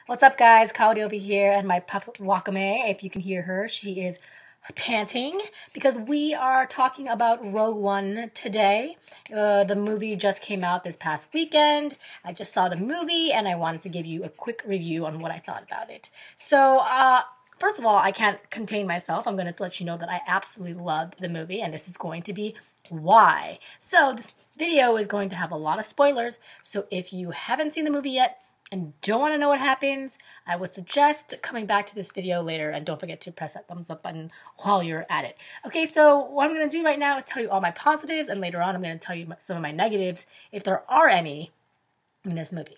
What's up, guys? Kaori over here, and my pup Wakame. If you can hear her, she is panting because we are talking about Rogue One today. The movie just came out this past weekend. I just saw the movie, and I wanted to give you a quick review on what I thought about it. So, first of all, I can't contain myself. I'm going to let you know that I absolutely loved the movie, and this is going to be why. So, this video is going to have a lot of spoilers. So, if you haven't seen the movie yet, and don't want to know what happens, I would suggest coming back to this video later, and don't forget to press that thumbs up button while you're at it. Okay, so what I'm going to do right now is tell you all my positives, and later on I'm going to tell you some of my negatives, if there are any, in this movie.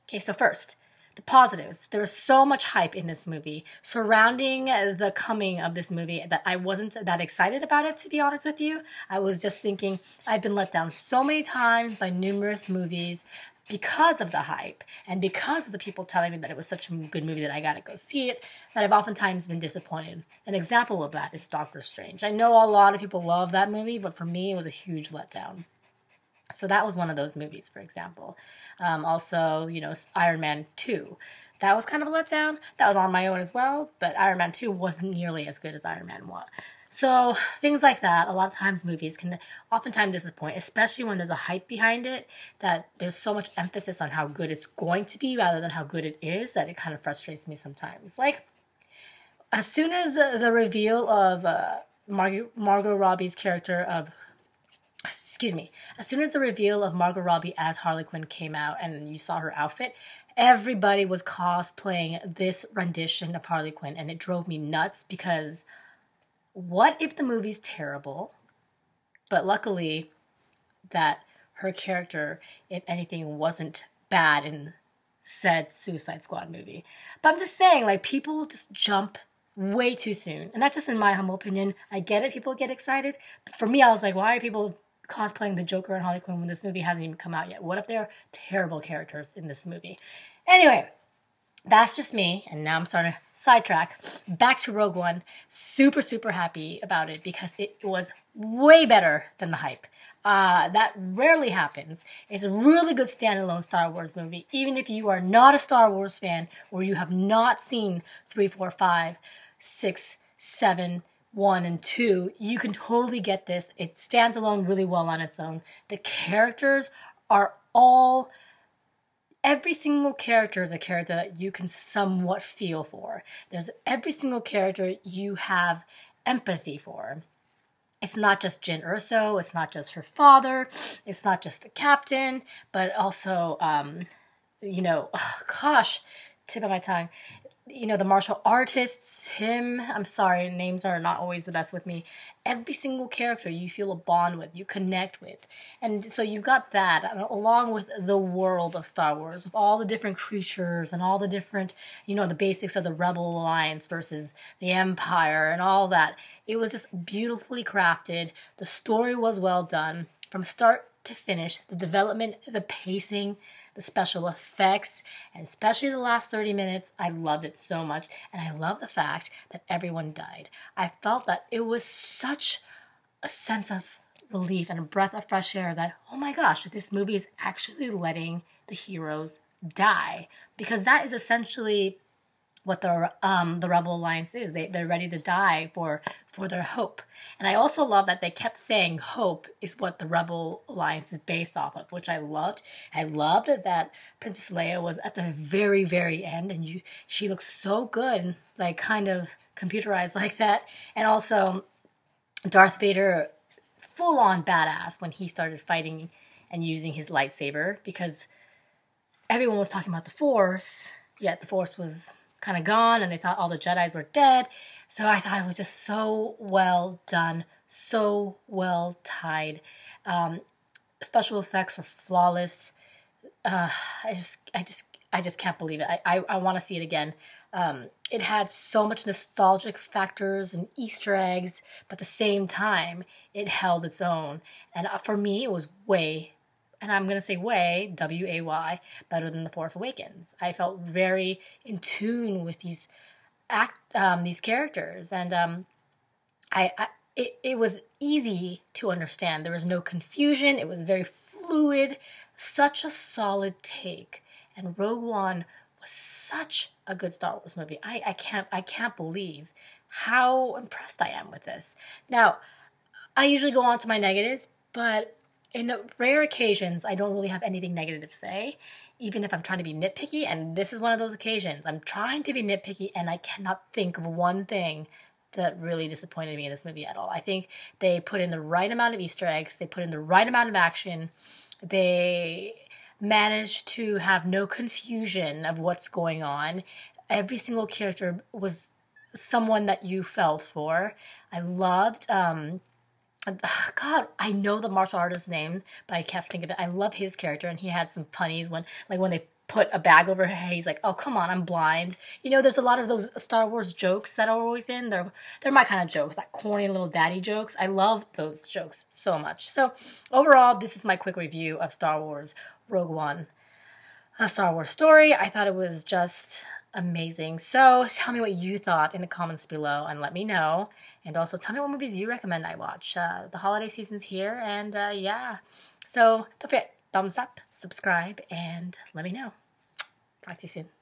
Okay, so first, the positives. There was so much hype in this movie surrounding the coming of this movie that I wasn't that excited about it, to be honest with you. I was just thinking, I've been let down so many times by numerous movies because of the hype and because of the people telling me that it was such a good movie that I gotta go see it, that I've oftentimes been disappointed. An example of that is Doctor Strange. I know a lot of people love that movie, but for me it was a huge letdown. So that was one of those movies, for example. Also, Iron Man 2. That was kind of a letdown. That was on my own as well, but Iron Man 2 wasn't nearly as good as Iron Man 1. So things like that, a lot of times movies can oftentimes disappoint, especially when there's a hype behind it, that there's so much emphasis on how good it's going to be rather than how good it is, that it kind of frustrates me sometimes. Like, as soon as the reveal of Margot Robbie's character of as soon as the reveal of Margot Robbie as Harley Quinn came out and you saw her outfit, everybody was cosplaying this rendition of Harley Quinn, and it drove me nuts because what if the movie's terrible, but luckily that her character, if anything, wasn't bad in said Suicide Squad movie. But I'm just saying, like, people just jump way too soon. And that's just in my humble opinion. I get it, people get excited. But for me, I was like, why are people cosplaying the Joker and Harley Quinn when this movie hasn't even come out yet? What if they're terrible characters in this movie? Anyway, that's just me, and now I'm starting to sidetrack. Back to Rogue One. Super, super happy about it because it was way better than the hype. That rarely happens. It's a really good standalone Star Wars movie. Even if you are not a Star Wars fan or you have not seen 3, 4, 5, 6, 7, 1, and 2, you can totally get this. It stands alone really well on its own. The characters are all... Every single character is a character that you can somewhat feel for. Every single character you have empathy for. It's not just Jyn Erso, it's not just her father, it's not just the captain, but also, tip of my tongue, the martial artists, him, I'm sorry, names are not always the best with me. Every single character you feel a bond with, you connect with. And so you've got that, along with the world of Star Wars, with all the different creatures and all the different, the basics of the Rebel Alliance versus the Empire and all that. It was just beautifully crafted. The story was well done. From start to finish, the development, the pacing, the special effects, and especially the last 30 minutes, I loved it so much. And I love the fact that everyone died. I felt that it was such a sense of relief and a breath of fresh air that, oh my gosh, this movie is actually letting the heroes die. Because that is essentially what the Rebel Alliance is. They're ready to die for their hope. And I also love that they kept saying hope is what the Rebel Alliance is based off of, which I loved. I loved that Princess Leia was at the very, very end, and she looked so good, like kind of computerized like that. And also Darth Vader, full-on badass when he started fighting and using his lightsaber, because everyone was talking about the Force, yet the Force was kind of gone, and they thought all the Jedis were dead. So I thought it was just so well done, so well tied. Special effects were flawless. I just can't believe it. I want to see it again. It had so much nostalgic factors and Easter eggs, but at the same time, it held its own. And for me, it was way, and I'm going to say way, W-A-Y, better than The Force Awakens. I felt very in tune with these characters, and it was easy to understand. There was no confusion. It was very fluid, such a solid take. And Rogue One was such a good Star Wars movie. I can't believe how impressed I am with this. Now, I usually go on to my negatives, but in rare occasions, I don't really have anything negative to say, even if I'm trying to be nitpicky, and this is one of those occasions. I'm trying to be nitpicky, and I cannot think of one thing that really disappointed me in this movie at all. I think they put in the right amount of Easter eggs, they put in the right amount of action, they managed to have no confusion of what's going on. Every single character was someone that you felt for. I loved God, I know the martial artist's name, but I can't think of it. I love his character, and he had some punnies when they put a bag over her head. He's like, "Oh, come on, I'm blind." You know, there's a lot of those Star Wars jokes that are always in. They're my kind of jokes, that corny little daddy jokes. I love those jokes so much. So overall, this is my quick review of Star Wars Rogue One, a Star Wars story. I thought it was just amazing. So tell me what you thought in the comments below and let me know. And also tell me what movies you recommend I watch. The holiday season's here, and yeah. So don't forget, thumbs up, subscribe, and let me know. Talk to you soon.